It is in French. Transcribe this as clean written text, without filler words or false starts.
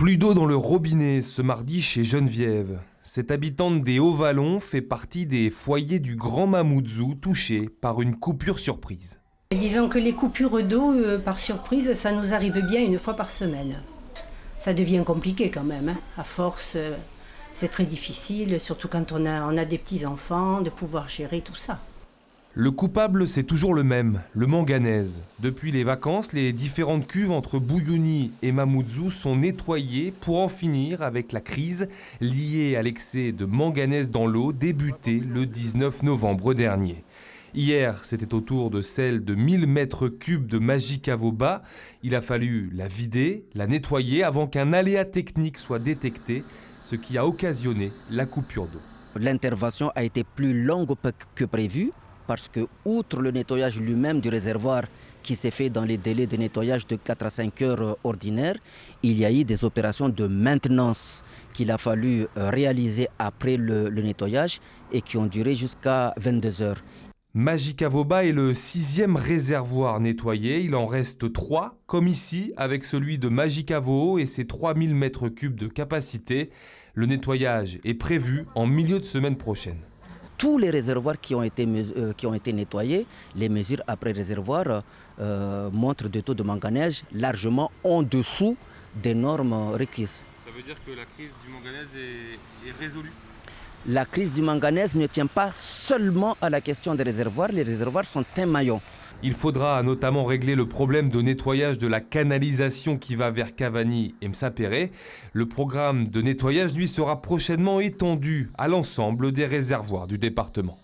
Plus d'eau dans le robinet ce mardi chez Geneviève. Cette habitante des Hauts-Vallons fait partie des foyers du Grand Mamoudzou touchés par une coupure surprise. Disons que les coupures d'eau par surprise, ça nous arrive bien une fois par semaine. Ça devient compliqué quand même, hein. À force, c'est très difficile, surtout quand on a des petits-enfants, de pouvoir gérer tout ça. Le coupable, c'est toujours le même, le manganèse. Depuis les vacances, les différentes cuves entre Bouyouni et Mamoudzou sont nettoyées pour en finir avec la crise liée à l'excès de manganèse dans l'eau débutée le 19 novembre dernier. Hier, c'était au tour de celle de 1000 mètres cubes de Majicavoba. Il a fallu la vider, la nettoyer avant qu'un aléa technique soit détecté, ce qui a occasionné la coupure d'eau. L'intervention a été plus longue que prévu, parce que, outre le nettoyage lui-même du réservoir qui s'est fait dans les délais de nettoyage de 4 à 5 heures ordinaires, il y a eu des opérations de maintenance qu'il a fallu réaliser après le nettoyage et qui ont duré jusqu'à 22 heures. Majicavoba est le 6e réservoir nettoyé. Il en reste 3, comme ici, avec celui de Majicavo et ses 3000 mètres cubes de capacité. Le nettoyage est prévu en milieu de semaine prochaine. Tous les réservoirs qui ont été nettoyés, les mesures après réservoir montrent des taux de manganèse largement en dessous des normes requises. Ça veut dire que la crise du manganèse est résolue? La crise du manganèse ne tient pas seulement à la question des réservoirs, les réservoirs sont un maillon. Il faudra notamment régler le problème de nettoyage de la canalisation qui va vers Cavani et Msapéré. Le programme de nettoyage, lui, sera prochainement étendu à l'ensemble des réservoirs du département.